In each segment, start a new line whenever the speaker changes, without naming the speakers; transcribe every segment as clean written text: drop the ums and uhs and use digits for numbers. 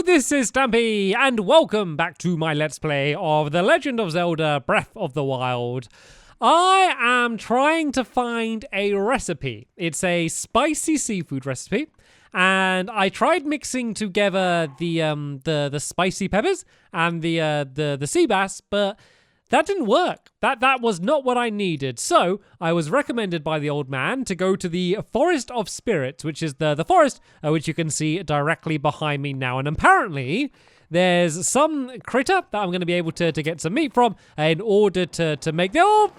this is Stampy, and welcome back to my Let's Play of The Legend of Zelda Breath of the Wild. I am trying to find a recipe. It's a spicy seafood recipe, and I tried mixing together the spicy peppers and the sea bass, but that didn't work. That was not what I needed. So I was recommended by the old man to go to the Forest of Spirits, which is the forest which you can see directly behind me now. And apparently there's some critter that I'm going to be able to get some meat from in order to make the... Oh!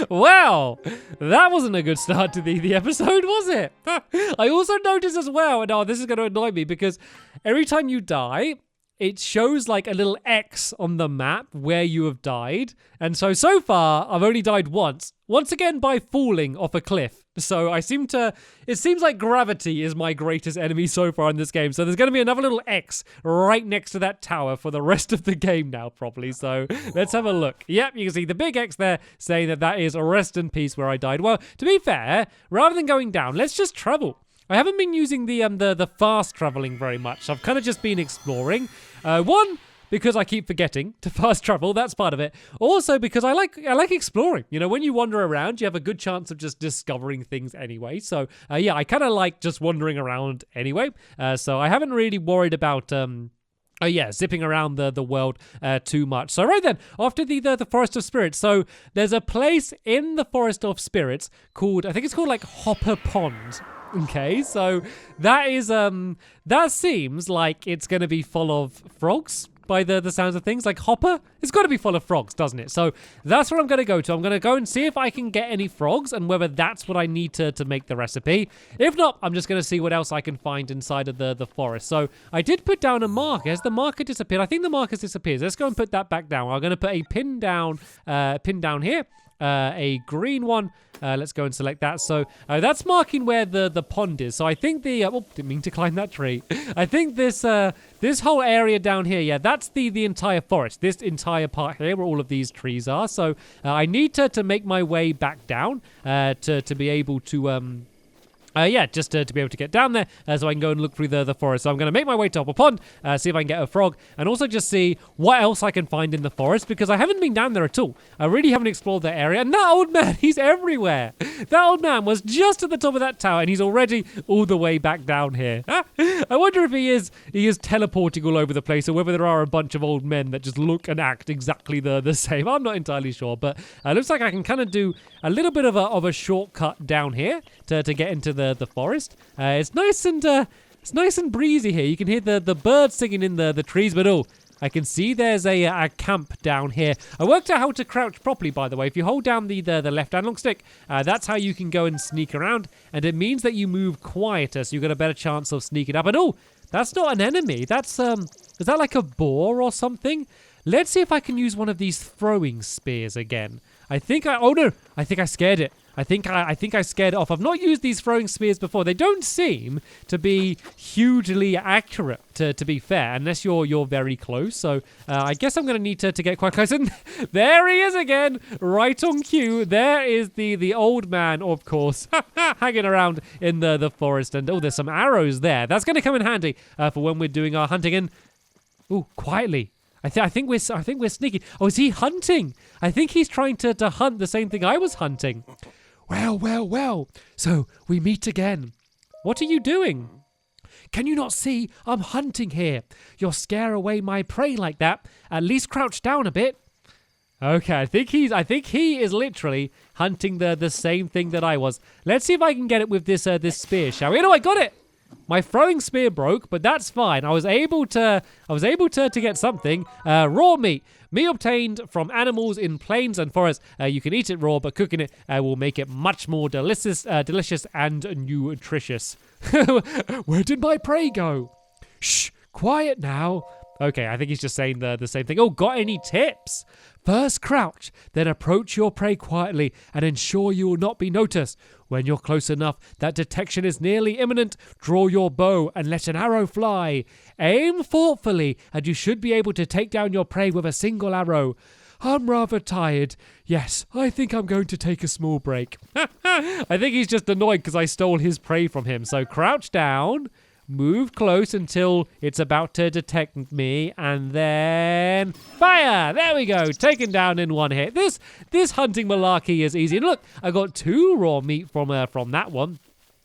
Well, that wasn't a good start to the episode, was it? I also noticed as well, and this is going to annoy me, because every time you die, it shows like a little X on the map where you have died. And so far, I've only died once again by falling off a cliff. So it seems like gravity is my greatest enemy so far in this game. So there's going to be another little X right next to that tower for the rest of the game now, probably. So let's have a look. Yep, you can see the big X there saying that is a rest in peace where I died. Well, to be fair, rather than going down, let's just travel. I haven't been using the fast traveling very much. I've kind of just been exploring. One, because I keep forgetting to fast travel. That's part of it. Also, because I like exploring. You know, when you wander around, you have a good chance of just discovering things anyway. So, yeah, I kind of like just wandering around anyway. So I haven't really worried about... zipping around the world too much. So right then, after the Forest of Spirits, so there's a place in the Forest of Spirits called, I think it's called like Hopper Pond. Okay, so that is that seems like it's gonna be full of frogs by the sounds of things. Like Hopper, it's got to be full of frogs, doesn't it? So that's what I'm going to go to. I'm going to go and see if I can get any frogs and whether that's what I need to make the recipe. If not, I'm just going to see what else I can find inside of the forest. So I did put down a marker. Has the marker disappeared? I think the marker's disappeared. Let's go and put that back down. I'm going to put a pin down here. A green one. Let's go and select that. So that's marking where the pond is. So I think didn't mean to climb that tree. I think this whole area down here, yeah, that's the entire forest. This entire part here where all of these trees are. So I need to make my way back down to be able to just to be able to get down there so I can go and look through the forest. So I'm going to make my way to Hopper Pond, see if I can get a frog, and also just see what else I can find in the forest, because I haven't been down there at all. I really haven't explored that area. And that old man, he's everywhere. That old man was just at the top of that tower, and he's already all the way back down here. I wonder if he is teleporting all over the place, or whether there are a bunch of old men that just look and act exactly the same. I'm not entirely sure, but it looks like I can kind of do a little bit of a shortcut down here to get into the forest. It's nice and breezy here. You can hear the birds singing in the trees, but I can see there's a camp down here. I worked out how to crouch properly, by the way. If you hold down the left analog stick, that's how you can go and sneak around, and it means that you move quieter, so you've got a better chance of sneaking up. And that's not an enemy. That's is that like a boar or something? Let's see if I can use one of these throwing spears again. I think I scared it. I think I scared it off. I've not used these throwing spears before. They don't seem to be hugely accurate, to be fair, unless you're very close. So I guess I'm going to need to get quite close. And there he is again, right on cue. There is the old man, of course, hanging around in the forest. And there's some arrows there. That's going to come in handy for when we're doing our hunting. And quietly. I think we're sneaky. Oh, is he hunting? I think he's trying to hunt the same thing I was hunting. Well. So we meet again. What are you doing? Can you not see I'm hunting here? You'll scare away my prey like that. At least crouch down a bit. Okay, I think he is literally hunting the same thing that I was. Let's see if I can get it with this spear, shall we? I got it. My throwing spear broke, but that's fine. I was able to get something. Raw meat. Meat obtained from animals in plains and forests. You can eat it raw, but cooking it will make it much more delicious and nutritious. Where did my prey go? Shh, quiet now. Okay, I think he's just saying the same thing. Got any tips? First crouch, then approach your prey quietly and ensure you will not be noticed. When you're close enough that detection is nearly imminent, draw your bow and let an arrow fly. Aim thoughtfully and you should be able to take down your prey with a single arrow. I'm rather tired. Yes, I think I'm going to take a small break. I think he's just annoyed because I stole his prey from him. So crouch down. move close until it's about to detect me, and then fire. There we go, taken down in one hit. This hunting malarkey is easy. And look, I got 2 raw meat from that one.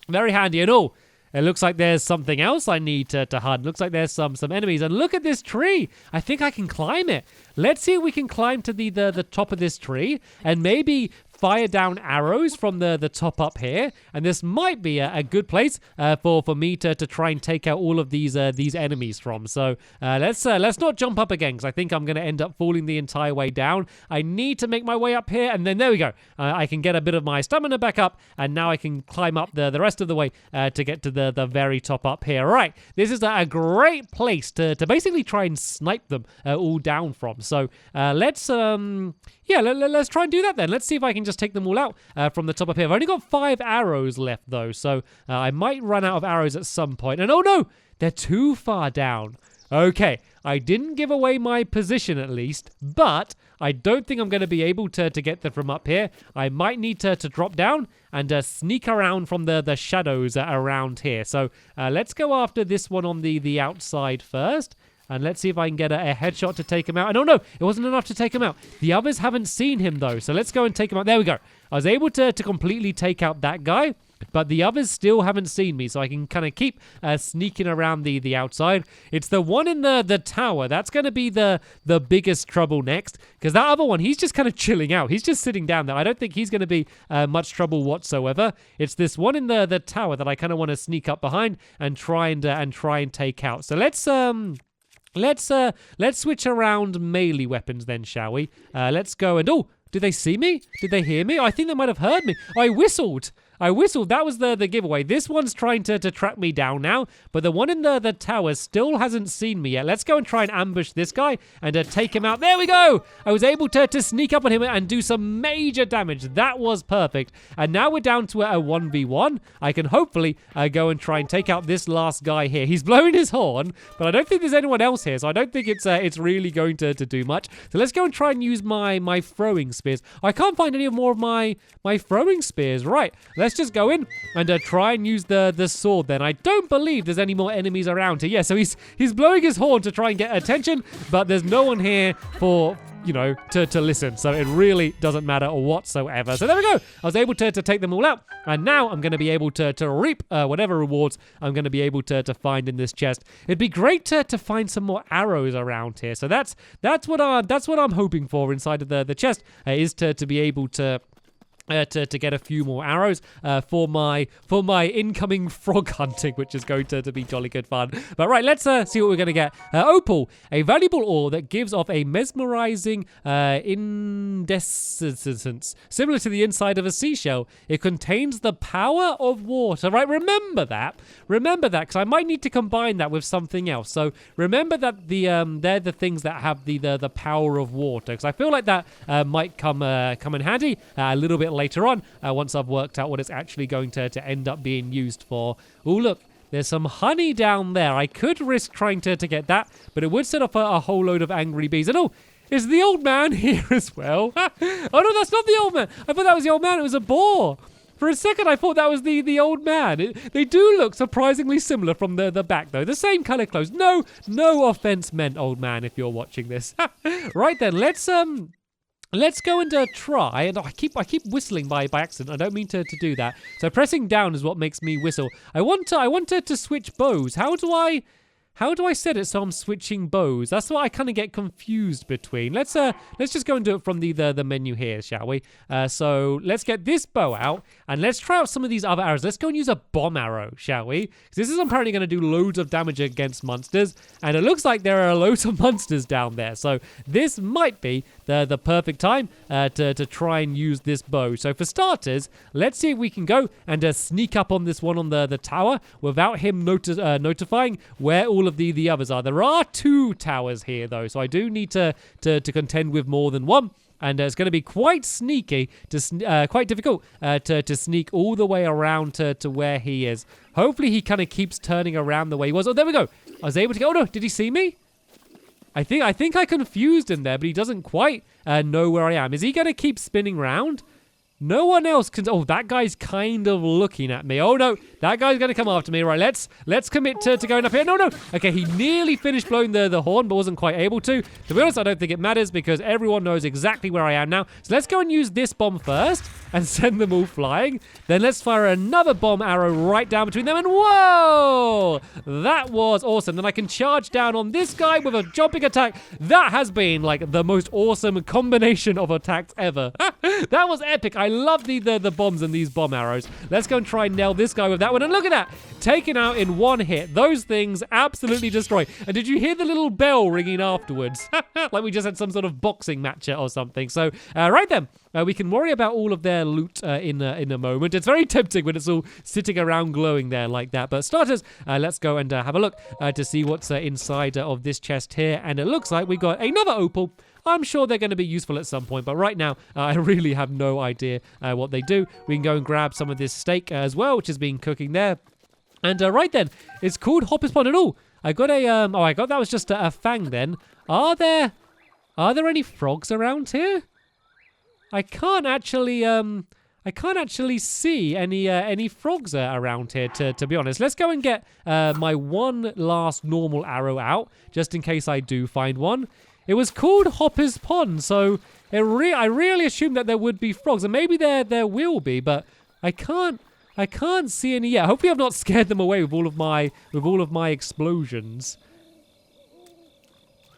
Very handy. And oh, it looks like there's something else I need to hunt. Looks like there's some enemies. And look at this tree. I think I can climb it. Let's see if we can climb to the top of this tree and maybe fire down arrows from the top up here, and this might be a good place for me to try and take out all of these enemies from. So let's not jump up again, because I think I'm going to end up falling the entire way down. I need to make my way up here, and then there we go. I can get a bit of my stamina back up, and now I can climb up the rest of the way to get to the very top up here. Right, this is a great place to basically try and snipe them all down from. So let's let's try and do that then. Let's see if I can just take them all out from the top up here. I've only got 5 arrows left though, so I might run out of arrows at some point. And oh no, they're too far down. Okay, I didn't give away my position at least, but I don't think I'm going to be able to get them from up here. I might need to drop down and sneak around from the shadows around here. So let's go after this one on the outside first. And let's see if I can get a headshot to take him out. And oh no, it wasn't enough to take him out. The others haven't seen him though. So let's go and take him out. There we go. I was able to completely take out that guy, but the others still haven't seen me. So I can kind of keep sneaking around the outside. It's the one in the tower. That's going to be the biggest trouble next. Because that other one, he's just kind of chilling out. He's just sitting down there. I don't think he's going to be much trouble whatsoever. It's this one in the tower that I kind of want to sneak up behind and try and take out. So let's switch around melee weapons then, shall we? Let's go and oh, did they see me? Did they hear me? I think they might have heard me. I whistled. That was the giveaway. This one's trying to track me down now, but the one in the tower still hasn't seen me yet. Let's go and try and ambush this guy and take him out. There we go. I was able to sneak up on him and do some major damage. That was perfect. And now we're down to a 1v1. I can hopefully go and try and take out this last guy here. He's blowing his horn, but I don't think there's anyone else here, so I don't think it's really going to do much. So let's go and try and use my throwing spears. I can't find any more of my throwing spears. Right, let's just go in and try and use the sword then. I don't believe there's any more enemies around here. Yeah, so he's blowing his horn to try and get attention, but there's no one here for, you know, to listen. So it really doesn't matter whatsoever. So there we go. I was able to take them all out, and now I'm going to be able to reap whatever rewards I'm going to be able to find in this chest. It'd be great to find some more arrows around here. So that's what I'm hoping for inside of the chest, is to be able to get a few more arrows for my incoming frog hunting, which is going to be jolly good fun. But right, let's see what we're going to get. Opal, a valuable ore that gives off a mesmerizing incandescence, similar to the inside of a seashell. It contains the power of water. Right, remember that, because I might need to combine that with something else. So remember that they're the things that have the power of water, because I feel like that might come in handy a little bit later on, once I've worked out what it's actually going to end up being used for. Oh, look, there's some honey down there. I could risk trying to get that, but it would set off a whole load of angry bees. And oh, is the old man here as well? Oh no, that's not the old man. I thought that was the old man. It was a boar. For a second, I thought that was the old man. They do look surprisingly similar from the back, though. The same color clothes. No offense meant, old man, if you're watching this. Right then, let's go and try. And I keep whistling by accident. I don't mean to do that. So pressing down is what makes me whistle. I want to switch bows. How do I set it so I'm switching bows? That's what I kind of get confused between. Let's just go and do it from the menu here, shall we? So let's get this bow out and let's try out some of these other arrows. Let's go and use a bomb arrow, shall we? Because this is apparently going to do loads of damage against monsters, and it looks like there are loads of monsters down there. So this might be the perfect time to try and use this bow. So for starters, let's see if we can go and sneak up on this one on the tower without him notifying where all of the others are. There are 2 towers here though, so I do need to contend with more than one. And it's going to be quite sneaky, quite difficult to sneak all the way around to where he is. Hopefully he kind of keeps turning around the way he was. Oh, there we go. I was able to go. Oh no, did he see me? I think I confused him there, but he doesn't quite know where I am. Is he going to keep spinning round? No one else can. Oh, that guy's kind of looking at me. Oh no, that guy's gonna come after me. Right, let's commit to going up here. No. Okay, he nearly finished blowing the horn, but wasn't quite able to. To be honest, I don't think it matters because everyone knows exactly where I am now. So let's go and use this bomb first and send them all flying. Then let's fire another bomb arrow right down between them, and whoa! That was awesome. Then I can charge down on this guy with a jumping attack. That has been like the most awesome combination of attacks ever. That was epic. I love the bombs and these bomb arrows. Let's go and try and nail this guy with that one. And look at that. Taken out in one hit. Those things absolutely destroyed. And did you hear the little bell ringing afterwards? Like we just had some sort of boxing match or something. So, right then. We can worry about all of their loot in a moment. It's very tempting when it's all sitting around glowing there like that. But starters, let's go and have a look to see what's inside of this chest here. And it looks like we got another opal. I'm sure they're going to be useful at some point, but right now, I really have no idea what they do. We can go and grab some of this steak as well, which has been cooking there. And right then, it's called Hopper's Pond. And I got a, I got that was just a fang then. Are there any frogs around here? I can't actually see any frogs around here, to be honest. Let's go and get my one last normal arrow out, just in case I do find one. It was called Hopper's Pond, so I really assumed that there would be frogs, and maybe there will be, but I can't see any yet. Hopefully, I've not scared them away with all of my explosions.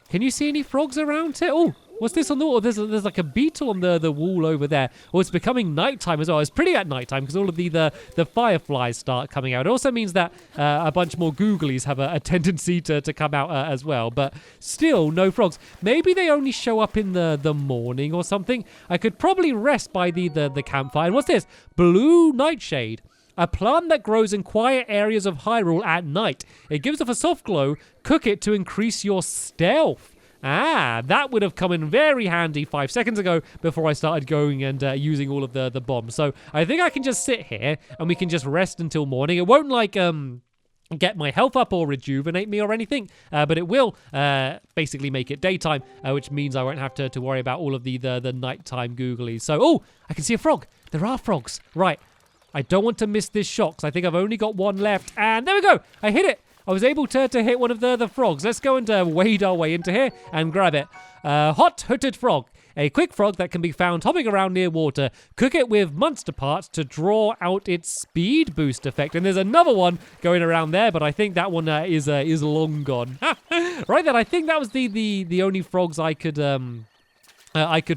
Can you see any frogs around here? Oh, what's this on the wall? There's like a beetle on the wall over there. Oh, it's becoming nighttime as well. It's pretty at nighttime because all of the fireflies start coming out. It also means that a bunch more googlies have a tendency to come out as well. But still, no frogs. Maybe they only show up in the morning or something. I could probably rest by the campfire. And what's this? Blue nightshade. A plant that grows in quiet areas of Hyrule at night. It gives off a soft glow. Cook it to increase your stealth. Ah, that would have come in very handy 5 seconds ago before I started going and using all of the bombs. So I think I can just sit here and we can just rest until morning. It won't like get my health up or rejuvenate me or anything, but it will basically make it daytime, which means I won't have to worry about all of the nighttime googlies. So, I can see a frog. There are frogs. Right. I don't want to miss this shot because I think I've only got one left. And there we go. I hit it. I was able to hit one of the frogs. Let's go and wade our way into here and grab it. Hot-hooted frog. A quick frog that can be found hopping around near water. Cook it with monster parts to draw out its speed boost effect. And there's another one going around there, but I think that one is long gone. Right then, I think that was the only frogs I could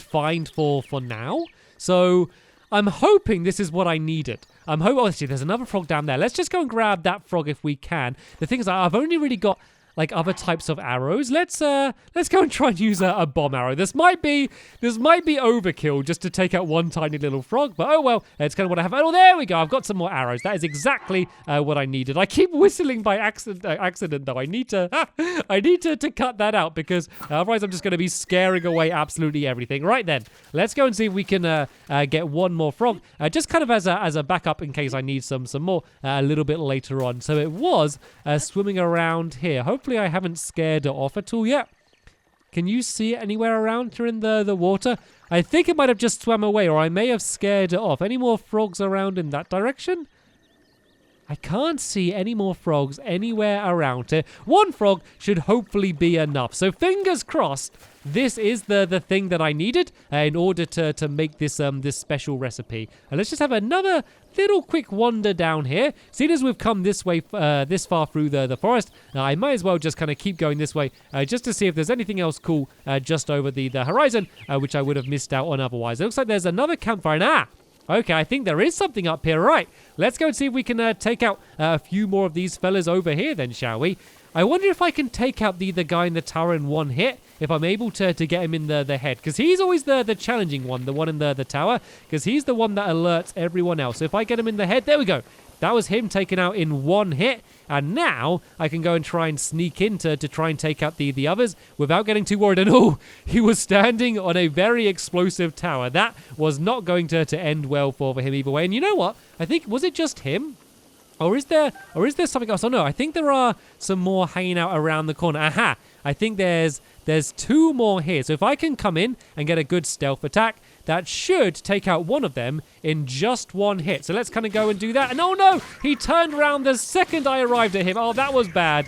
find for now. So I'm hoping this is what I needed. Oh, see, there's another frog down there. Let's just go and grab that frog if we can. The thing is, I've only really got like other types of arrows. Let's go and try and use a bomb arrow. This might be overkill just to take out one tiny little frog, but oh well, it's kind of what I have. Oh, there we go. I've got some more arrows. That is exactly what I needed. I keep whistling by accident though. I need to cut that out because otherwise I'm just going to be scaring away absolutely everything. Right then, let's go and see if we can get one more frog, just kind of as a backup in case I need some more a little bit later on. So it was swimming around here. Hopefully I haven't scared it off at all yet. Can you see it anywhere around here in the water? I think it might have just swam away, or I may have scared it off. Any more frogs around in that direction? I can't see any more frogs anywhere around here. One frog should hopefully be enough. So fingers crossed, this is the thing that I needed in order to make this special recipe. And let's just have another little quick wander down here. Seeing as we've come this way, this far through the forest, I might as well just kind of keep going this way just to see if there's anything else cool just over the horizon, which I would have missed out on otherwise. It looks like there's another campfire. And okay, I think there is something up here. Right, let's go and see if we can take out a few more of these fellas over here then, shall we? I wonder if I can take out the guy in the tower in one hit, if I'm able to get him in the head. Because he's always the challenging one, the one in the tower, because he's the one that alerts everyone else. So if I get him in the head, there we go. That was him taken out in one hit. And now I can go and try and sneak in to try and take out the others without getting too worried. And he was standing on a very explosive tower. That was not going to end well for him either way. And you know what? I think, was it just him? Or is there something else? Oh no, I think there are some more hanging out around the corner. Aha! I think there's two more here. So if I can come in and get a good stealth attack, that should take out one of them in just one hit. So let's kind of go and do that. And oh no, he turned around the second I arrived at him. Oh, that was bad.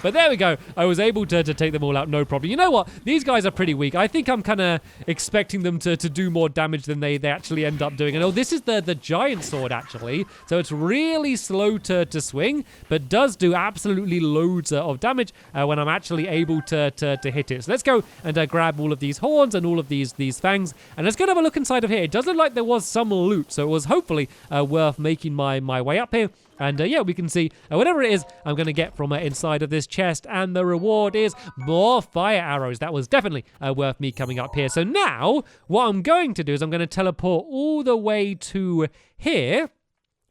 But there we go. I was able to take them all out, no problem. You know what? These guys are pretty weak. I think I'm kind of expecting them to do more damage than they actually end up doing. And oh, this is the giant sword, actually. So it's really slow to swing, but does do absolutely loads of damage when I'm actually able to hit it. So let's go and grab all of these horns and all of these fangs. And let's go and have a look inside of here. It does look like there was some loot, so it was hopefully worth making my way up here. And yeah, we can see whatever it is I'm going to get from inside of this chest. And the reward is more fire arrows. That was definitely worth me coming up here. So now, what I'm going to do is I'm going to teleport all the way to here.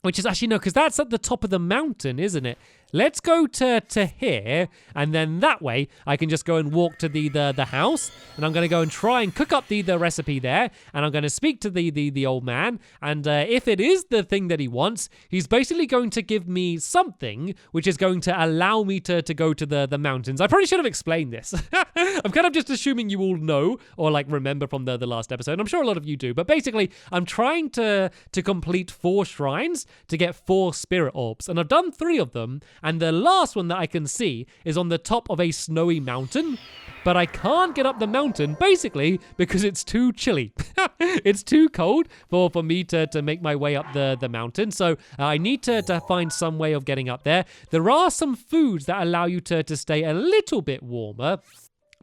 Which is actually, no, because that's at the top of the mountain, isn't it? Let's go to here, and then that way I can just go and walk to the house, and I'm going to go and try and cook up the recipe there, and I'm going to speak to the old man, and if it is the thing that he wants, he's basically going to give me something which is going to allow me to go to the mountains. I probably should have explained this. I'm kind of just assuming you all know or like remember from the last episode. I'm sure a lot of you do, but basically I'm trying to complete 4 shrines to get 4 spirit orbs, and I've done 3 of them. And the last one that I can see is on the top of a snowy mountain. But I can't get up the mountain, basically, because it's too chilly. It's too cold for me to make my way up the mountain. So I need to find some way of getting up there. There are some foods that allow you to stay a little bit warmer.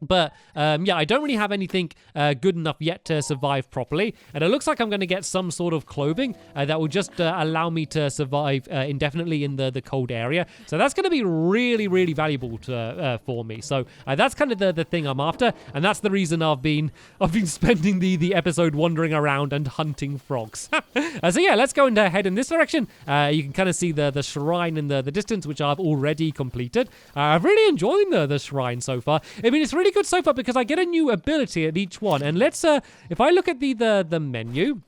But yeah, I don't really have anything good enough yet to survive properly. And it looks like I'm going to get some sort of clothing that will just allow me to survive indefinitely in the cold area. So that's going to be really, really valuable for me. So that's kind of the thing I'm after. And that's the reason I've been spending the episode wandering around and hunting frogs. So yeah, let's go and head in this direction. You can kind of see the shrine in the distance, which I've already completed. I've really enjoyed the shrine so far. I mean, it's really good so far because I get a new ability at each one. And let's if I look at the menu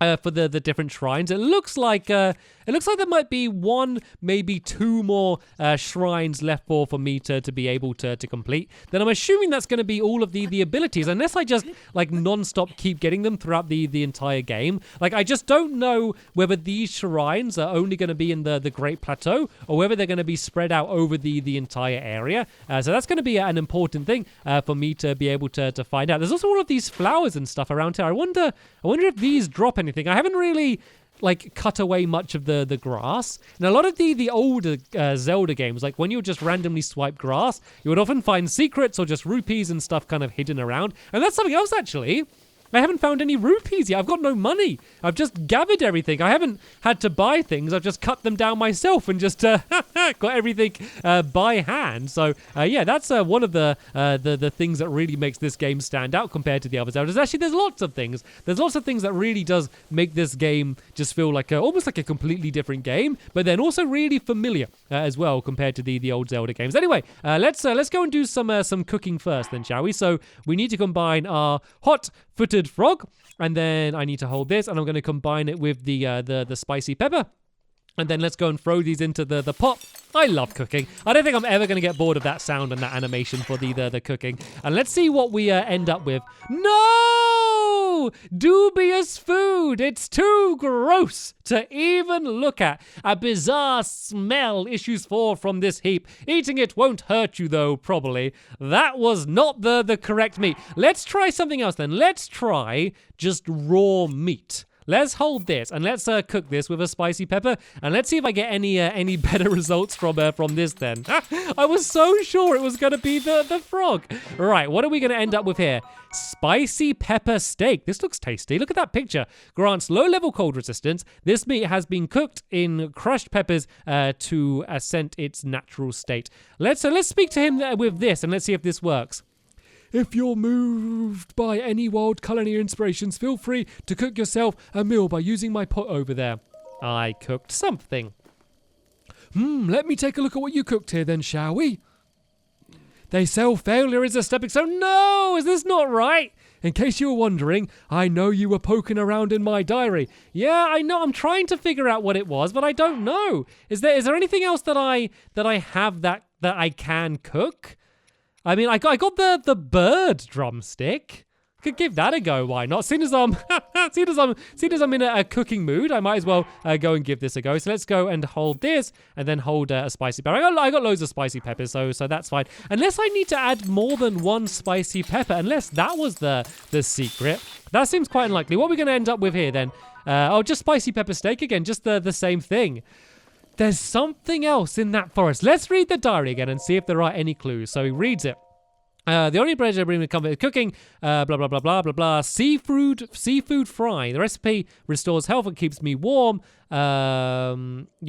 for the different shrines, it looks like there might be 1, maybe 2 more shrines left for me to be able to complete. Then I'm assuming that's going to be all of the abilities, unless I just like non-stop keep getting them throughout the entire game. Like, I just don't know whether these shrines are only going to be in the Great Plateau or whether they're going to be spread out over the entire area. So that's going to be an important thing for me to be able to find out. There's also all of these flowers and stuff around here. I wonder if these drop anything. I haven't really like cut away much of the grass. And a lot of the older Zelda games, like when you just randomly swipe grass, you would often find secrets or just rupees and stuff kind of hidden around. And that's something else actually. I haven't found any rupees yet. I've got no money. I've just gathered everything. I haven't had to buy things. I've just cut them down myself and just got everything by hand. So yeah, that's one of the things that really makes this game stand out compared to the other Zeldas. Actually, there's lots of things. There's lots of things that really does make this game just feel like almost like a completely different game, but then also really familiar as well compared to the old Zelda games. Anyway, let's go and do some cooking first, then, shall we? So we need to combine our hot-footed frog, and then I need to hold this, and I'm going to combine it with the spicy pepper. And then let's go and throw these into the pot. I love cooking. I don't think I'm ever going to get bored of that sound and that animation for the cooking. And let's see what we end up with. No! Dubious food. It's too gross to even look at. A bizarre smell issues forth from this heap. Eating it won't hurt you, though, probably. That was not the correct meat. Let's try something else, then. Let's try just raw meat. Let's hold this and let's cook this with a spicy pepper, and let's see if I get any better results from this then. I was so sure it was going to be the frog. Right, what are we going to end up with here? Spicy pepper steak. This looks tasty. Look at that picture. Grants low-level cold resistance. This meat has been cooked in crushed peppers to ascent its natural state. Let's speak to him with this, and let's see if this works. If you're moved by any wild culinary inspirations, feel free to cook yourself a meal by using my pot over there. I cooked something. Let me take a look at what you cooked here then, shall we? They sell failure is a stepping stone. No, is this not right? In case you were wondering, I know you were poking around in my diary. Yeah, I know. I'm trying to figure out what it was, but I don't know. Is there anything else that I have that I can cook? I mean, I got the bird drumstick. Could give that a go. Why not? Seeing as I'm in a cooking mood, I might as well go and give this a go. So let's go and hold this, and then hold a spicy pepper. I got loads of spicy peppers, so that's fine. Unless I need to add more than one spicy pepper, unless that was the secret. That seems quite unlikely. What are we going to end up with here then? Just spicy pepper steak again. Just the same thing. There's something else in that forest. Let's read the diary again and see if there are any clues. So he reads it. The only bread I bring with comfort is cooking, blah, blah, blah, blah, blah, blah. Seafood fry. The recipe restores health and keeps me warm. Blah,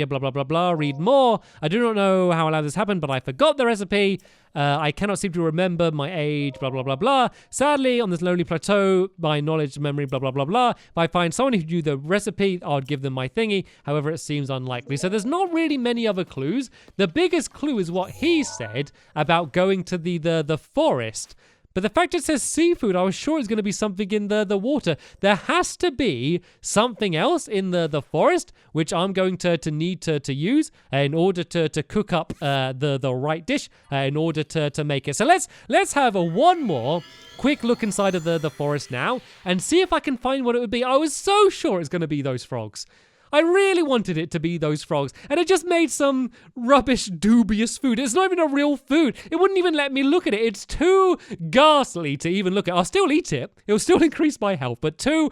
blah, blah, blah. Read more. I do not know how allowed this happened, but I forgot the recipe. I cannot seem to remember my age, blah, blah, blah, blah. Sadly, on this lonely plateau, my knowledge, memory, blah, blah, blah, blah. If I find someone who knew the recipe, I'd give them my thingy. However, it seems unlikely. So there's not really many other clues. The biggest clue is what he said about going to the forest. But the fact it says seafood, I was sure it's going to be something in the water. There has to be something else in the forest, which I'm going to need to use in order to cook up the right dish in order to make it. So let's have one more quick look inside of the forest now and see if I can find what it would be. I was so sure it's going to be those frogs. I really wanted it to be those frogs, and it just made some rubbish, dubious food. It's not even a real food. It wouldn't even let me look at it. It's too ghastly to even look at. I'll still eat it. It'll still increase my health, but too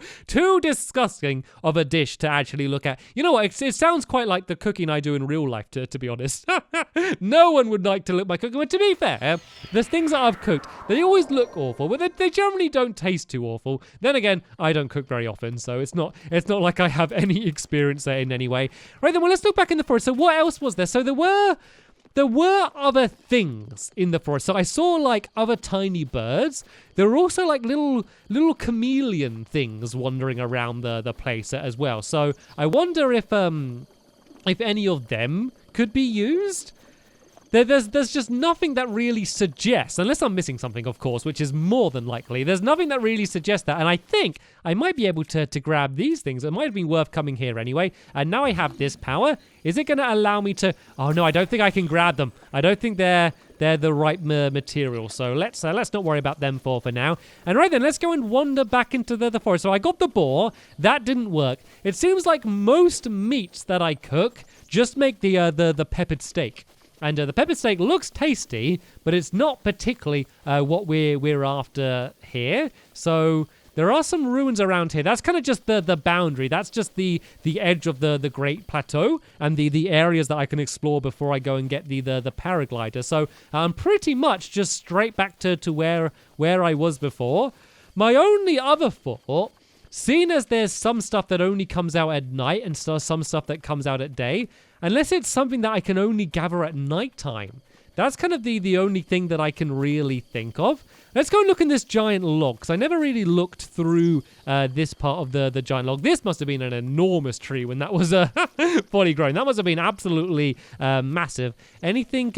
disgusting of a dish to actually look at. You know what? It sounds quite like the cooking I do in real life, to be honest. No one would like to look at my cooking, but to be fair, the things that I've cooked, they always look awful, but they generally don't taste too awful. Then again, I don't cook very often, so it's not like I have any experience there in any way. Right then, well, let's look back in the forest. So what else was there? So there were other things in the forest. So I saw like other tiny birds. There were also like little chameleon things wandering around the place as well. So I wonder if any of them could be used. There's just nothing that really suggests, unless I'm missing something, of course, which is more than likely. There's nothing that really suggests that, and I think I might be able to grab these things. It might have been worth coming here anyway, and now I have this power. Is it going to allow me to... Oh, no, I don't think I can grab them. I don't think they're the right material, so let's not worry about them for now. And right then, let's go and wander back into the forest. So I got the boar. That didn't work. It seems like most meats that I cook just make the peppered steak. And the pepper steak looks tasty, but it's not particularly what we're after here. So there are some ruins around here. That's kind of just the boundary. That's just the edge of the Great Plateau and the areas that I can explore before I go and get the paraglider. So I'm pretty much just straight back to where I was before. My only other thought, seeing as there's some stuff that only comes out at night and some stuff that comes out at day, unless it's something that I can only gather at nighttime. That's kind of the only thing that I can really think of. Let's go and look in this giant log, because I never really looked through this part of the giant log. This must have been an enormous tree when that was fully grown. That must have been absolutely massive. Anything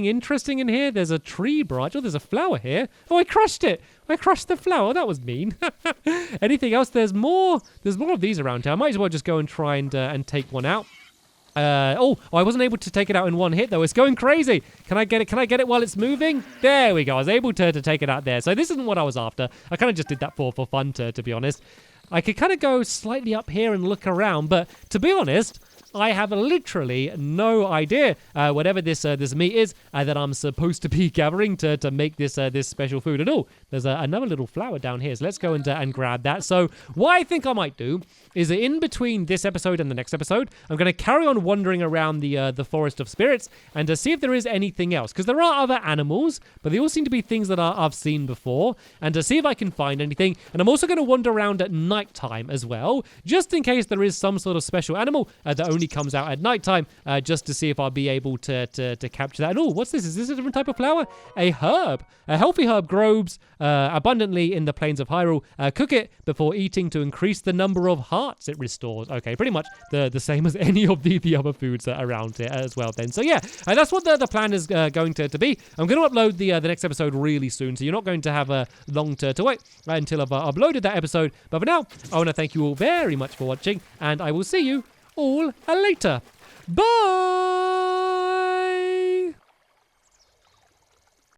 interesting in here? There's a tree branch. Oh, there's a flower here. Oh, I crushed it. I crushed the flower. That was mean. Anything else? There's more of these around here. I might as well just go and try and take one out. I wasn't able to take it out in one hit, though. It's going crazy. Can I get it? Can I get it while it's moving? There we go. I was able to take it out there. So this isn't what I was after. I kind of just did that for fun, to be honest. I could kind of go slightly up here and look around, but to be honest, I have literally no idea whatever this meat is that I'm supposed to be gathering to make this special food at all. There's another little flower down here, so let's go and grab that. So what I think I might do is that in between this episode and the next episode, I'm going to carry on wandering around the Forest of Spirits and to see if there is anything else, because there are other animals, but they all seem to be things that I've seen before, and to see if I can find anything. And I'm also going to wander around at nighttime as well, just in case there is some sort of special animal that only comes out at nighttime, just to see if I'll be able to capture that. And oh, what's this? Is this a different type of flower? A herb. A healthy herb grows abundantly in the plains of Hyrule. Cook it before eating to increase the number of hearts it restores. Okay, pretty much the same as any of the other foods that are around here as well then. So yeah, that's what the plan is going to be. I'm going to upload the next episode really soon, so you're not going to have long to wait until I've uploaded that episode. But for now, I want to thank you all very much for watching, and I will see you all later. Bye!